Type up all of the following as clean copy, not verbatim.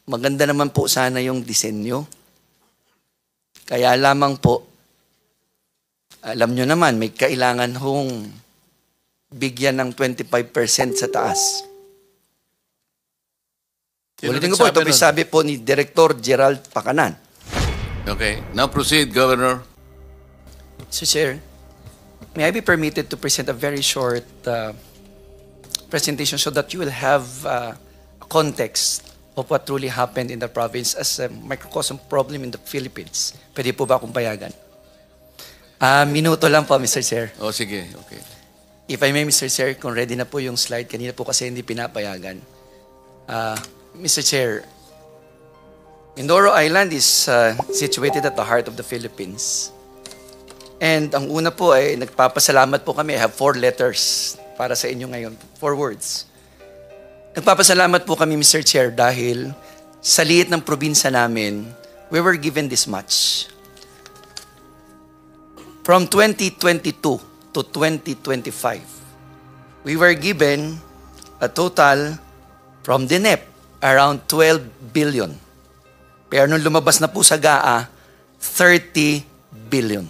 maganda naman po sana yung disenyo. Kaya lamang po, alam nyo naman, may kailangan hong bigyan ng 25% sa taas. Ulitin ko po, ito sabi po ni Director Gerald Pacanan. Okay. Now proceed, Governor. So, Chair, may I be permitted to present a very short presentation so that you will have a context of what truly happened in the province as a microcosm problem in the Philippines. Pwede po ba akong payagan? Minuto lang po, Mr. Chair. Oh, sige. Okay. If I may, Mr. Chair, kung ready na po yung slide, kanina po kasi hindi pinapayagan. Mr. Chair, Mindoro Island is situated at the heart of the Philippines. And ang una po ay nagpapasalamat po kami. I have 4 letters para sa inyo ngayon. 4 words. Nagpapasalamat po kami, Mr. Chair, dahil sa liit ng probinsya namin, we were given this much. From 2022 to 2025, we were given a total from DNEP around 12 billion. Pero nung lumabas na po sa GAA, 30 billion.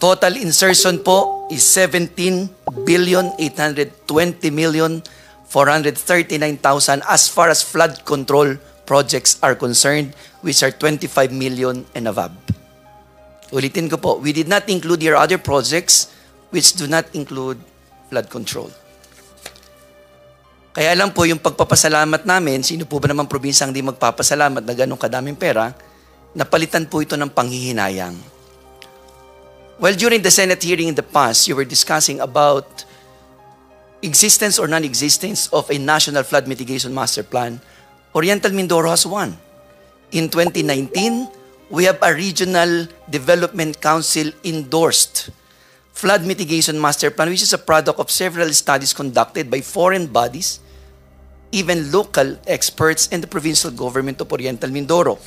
Total insertion po is 17,820,439,000 as far as flood control projects are concerned, which are 25 million and above. Ulitin ko po, we did not include your other projects which do not include flood control. Kaya lang po yung pagpapasalamat namin, sino po ba naman probinsyang hindi magpapasalamat na ganong kadaming pera, napalitan po ito ng panghihinayang. Well, during the Senate hearing in the past, you were discussing about existence or non-existence of a National Flood Mitigation Master Plan. Oriental Mindoro has one. In 2019, we have a Regional Development Council endorsed Flood Mitigation Master Plan, which is a product of several studies conducted by foreign bodies, even local experts, and the provincial government of Oriental Mindoro.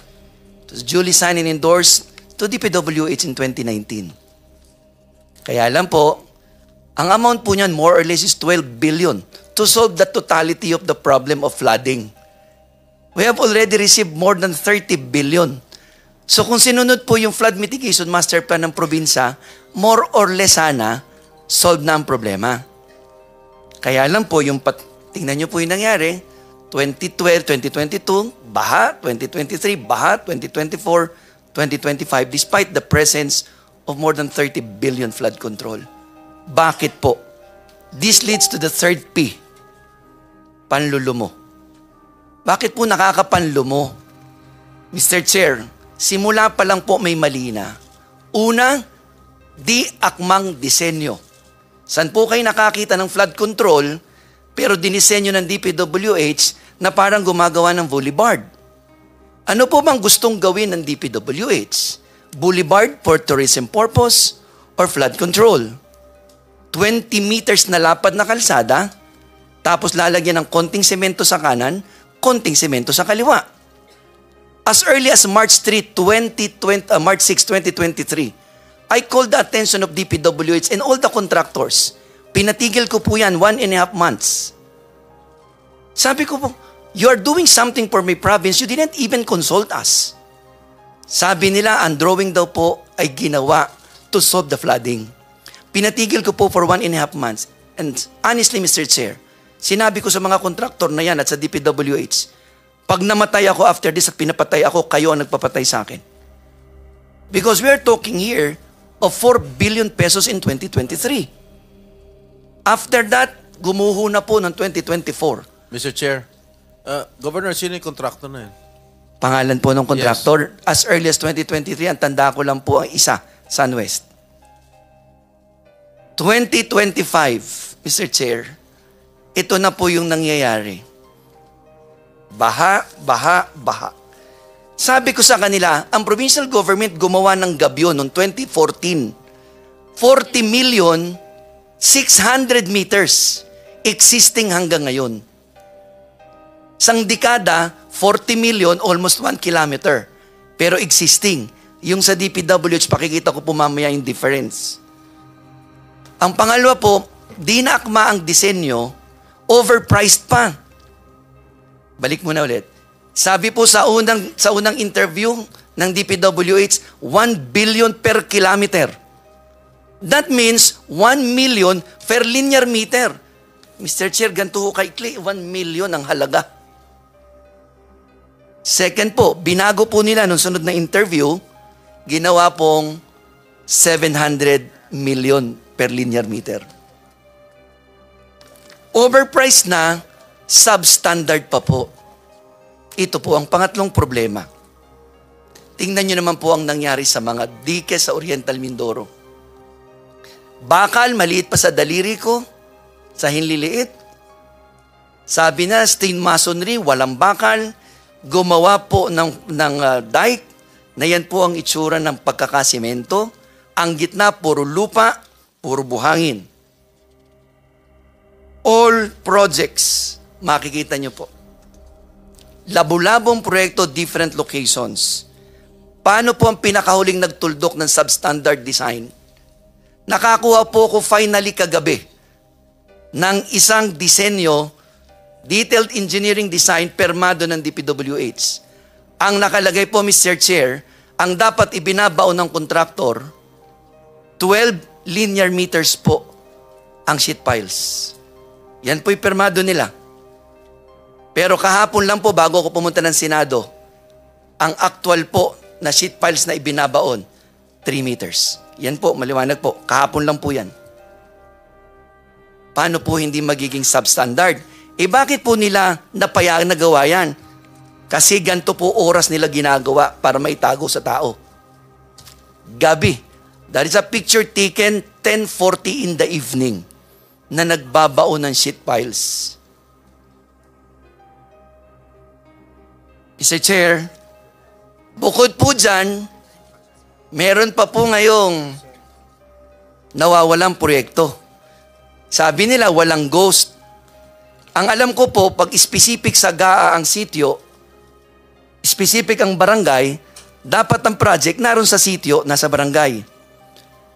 It was duly signed and endorsed to DPWH in 2019. Kaya lang po, ang amount po niyan more or less is 12 billion to solve the totality of the problem of flooding. We have already received more than 30 billion. So kung sinunod po yung Flood Mitigation Master Plan ng probinsya, more or less sana, solve na ang problema. Kaya lang po, tingnan nyo po yung nangyari, 2012, 2022, baha, 2023, baha, 2024, 2025, despite the presence of more than 30 billion flood control. Bakit po? This leads to the third P, panlulumo. Bakit po nakakapanlumo? Mr. Chair, simula pa lang po may mali na. Una, di akmang disenyo. Saan po kayo nakakita ng flood control, pero dinisenyo ng DPWH na parang gumagawa ng boulevard? Ano po bang gustong gawin ng DPWH? Boulevard for tourism purpose or flood control? 20 meters na lapad na kalsada, tapos lalagyan ng konting semento sa kanan, konting semento sa kaliwa. As early as March 6, 2023, I called the attention of DPWH and all the contractors. Pinatigil ko po yan 1.5 months. Sabi ko po, you are doing something for my province, you didn't even consult us. Sabi nila, ang drawing daw po ay ginawa to solve the flooding. Pinatigil ko po for 1.5 months. And honestly, Mr. Chair, sinabi ko sa mga kontraktor na yan at sa DPWH, pag namatay ako after this at pinapatay ako, kayo ang nagpapatay sa akin. Because we are talking here of 4 billion pesos in 2023. After that, gumuho na po ng 2024. Mr. Chair, Governor, sino yung contractor na yun? Pangalan po ng contractor. Yes. As early as 2023, ang tanda ko lang po ang isa, SunWest. 2025, Mr. Chair, ito na po yung nangyayari. Baha, baha, baha. Sabi ko sa kanila, ang provincial government gumawa ng gabyo noong 2014. 40 million, 600 meters existing hanggang ngayon. Sang dekada, 40 million, almost 1 kilometer. Pero existing. Yung sa DPWH, pakikita ko po mamaya yung difference. Ang pangalawa po, di na akma ang disenyo, overpriced pa. Balik muna ulit. Sabi po sa unang interview ng DPWH, 1 billion per kilometer. That means 1 million per linear meter. Mr. Chair, ganito ho kaikli, 1 million ang halaga. Second po, binago po nila nung sunod na interview, ginawa pong 700 million per linear meter. Overpriced na, substandard pa po. Ito po ang pangatlong problema. Tingnan nyo naman po ang nangyari sa mga dike sa Oriental Mindoro. Bakal, maliit pa sa daliri ko, sa hinliliit. Sabi na, stain masonry, walang bakal. Gumawa po ng dike, na yan po ang itsura ng pagkakasimento. Ang gitna, puro lupa, puro buhangin. All projects, makikita nyo po. Labu-labong proyekto, different locations. Paano po ang pinakahuling nagtuldok ng substandard design? Nakakuha po ko finally kagabi ng isang disenyo, detailed engineering design, permado ng DPWH. Ang nakalagay po, Mr. Chair, ang dapat ibinabaon ng kontraktor, 12 linear meters po ang sheet piles. Yan po'y permado nila. Pero kahapon lang po, bago ako pumunta ng Senado, ang actual po na sheet piles na ibinabaon, 3 meters. Yan po, maliwanag po. Kahapon lang po yan. Paano po hindi magiging substandard? Bakit po nila napayagan na gawa yan? Kasi ganito po oras nila ginagawa para maitago sa tao. Gabi. That is a picture taken 10:40 in the evening na nagbabaon ng sheet piles. Mr. Chair, bukod po dyan, meron pa po ngayong nawawalang proyekto. Sabi nila walang ghost. Ang alam ko po, pag specific sa GAA ang sitio, specific ang barangay, dapat ang project naroon sa sitio, nasa barangay.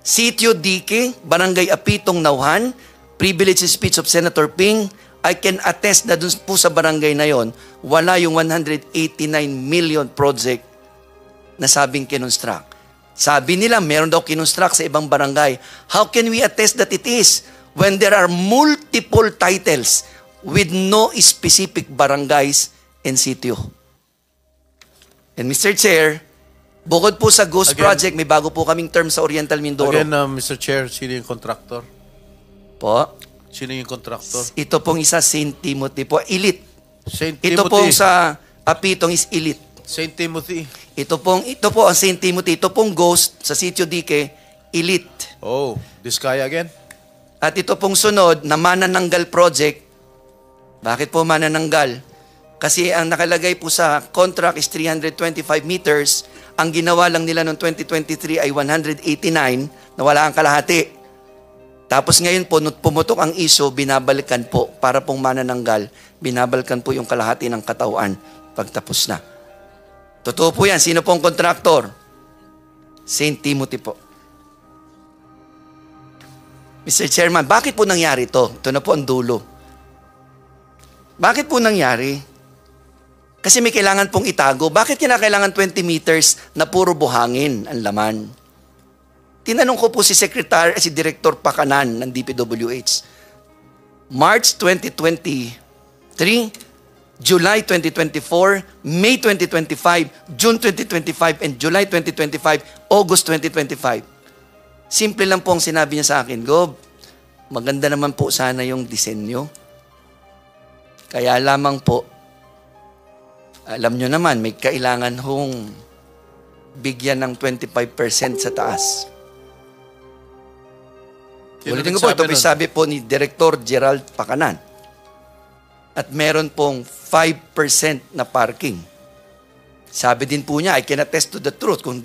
Sitio Dike, Barangay Apitong Nauhan, privilege speech of Senator Ping, I can attest na dun po sa barangay na yon, wala yung 189 million project na sabing kinonstruct. Sabi nila, meron daw kinonstruct sa ibang barangay. How can we attest that it is when there are multiple titles with no specific barangays and sitio? And Mr. Chair, bukod po sa Ghost Project, may bago po kaming term sa Oriental Mindoro. Again, Mr. Chair, sino yung contractor? Po? Sino yung contractor? Ito pong isa, St. Timothy po. Elite. St. Ito Timothy. pong sa Apitong is Elite. St. Timothy. Ito po ang St. Timothy. Ito pong Ghost sa Sitio Dike, Elite. Oh, this guy again? At ito pong sunod na Manananggal Project. Bakit po Manananggal? Kasi ang nakalagay po sa contract is 325 meters. Ang ginawa lang nila noong 2023 ay 189 na wala ang kalahati. Tapos ngayon po, pumutok ang issue, binabalikan po para pong manananggal, binabalikan po yung kalahati ng katawan pagtapos na. Totoo po yan. Sino pong kontraktor? St. Timothy po. Mr. Chairman, bakit po nangyari ito? Ito na po ang dulo. Bakit po nangyari? Kasi may kailangan pong itago. Bakit kailangan 20 meters na puro buhangin ang laman? Tinanong ko po si Director Pakanan ng DPWH. March 2023, July 2024, May 2025, June 2025, and July 2025, August 2025. Simple lang po ang sinabi niya sa akin, Gob, maganda naman po sana yung disenyo. Kaya lamang po, alam nyo naman, may kailangan hong bigyan ng 25% sa taas. Ulitin ko po, ito sabi po ni Director Gerald Pakanan. At meron pong 5% na parking. Sabi din po niya, I can attest to the truth. Kung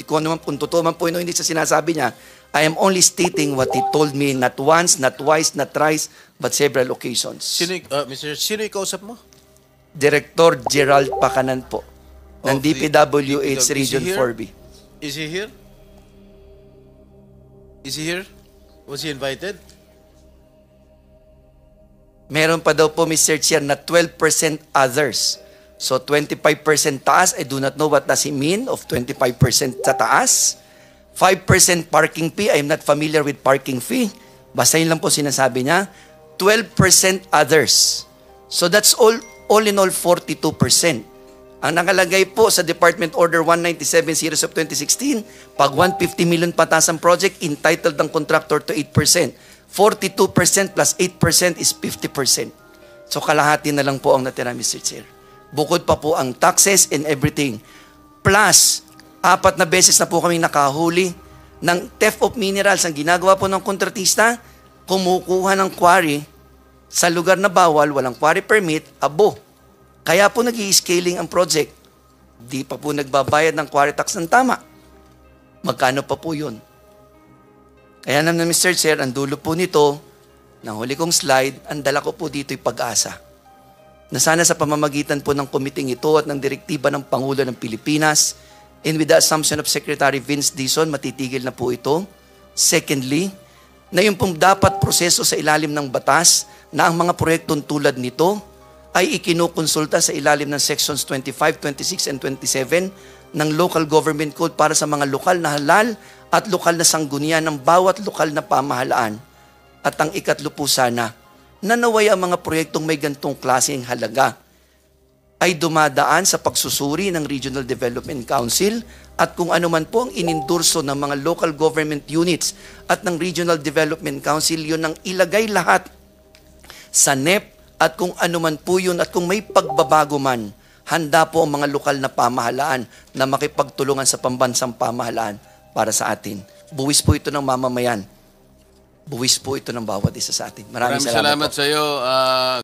totoo man po hindi sa sinasabi niya, I am only stating what he told me not once, not twice, not thrice, but several occasions. Sino yung kausap mo? Director Gerald Pakanan po ng DPWH Region 4B. Is he here? Is he here? Was he invited? Meron pa daw po, Mr. Chair, na 12% others. So 25% taas, I do not know what does he mean of 25% sa taas. 5% parking fee, I am not familiar with parking fee. Basta yun lang po sinasabi niya. 12% others. So that's all in all 42%. Ang nakalagay po sa Department Order 197 series of 2016, pag 150 million patas ang project, entitled ang contractor to 8%. 42% plus 8% is 50%. So kalahati na lang po ang natira, Mr. Chair. Bukod pa po ang taxes and everything. Plus, 4 na beses na po kami nakahuli ng theft of minerals. Ang ginagawa po ng kontratista, kumukuha ng quarry sa lugar na bawal, walang quarry permit, abo. Kaya po nag-i-scaling ang project. Di pa po nagbabayad ng quarry tax ng tama. Magkano pa po yun? Kaya naman, Mr. Chair, ang dulo po nito, ng huli kong slide, ang dala ko po dito'y pag-asa. Na sana sa pamamagitan po ng komiting ito at ng direktiba ng Pangulo ng Pilipinas, and with the assumption of Secretary Vince Dizon, matitigil na po ito. Secondly, na yung pong dapat proseso sa ilalim ng batas na ang mga proyektong tulad nito ay ikinukonsulta sa ilalim ng Sections 25, 26, and 27 ng Local Government Code para sa mga lokal na halal at lokal na sanggunian ng bawat lokal na pamahalaan. At ang ikatlo po sana, na naway ang mga proyektong may gantong klaseng halaga ay dumadaan sa pagsusuri ng Regional Development Council at kung ano man po ang inindurso ng mga local government units at ng Regional Development Council, yun ang ilagay lahat sa NEP at kung ano man po yun at kung may pagbabago man, handa po ang mga lokal na pamahalaan na makipagtulungan sa pambansang pamahalaan para sa atin. Buwis po ito ng mamamayan. Buwis po ito ng bawat isa sa atin. Maraming salamat sa iyo.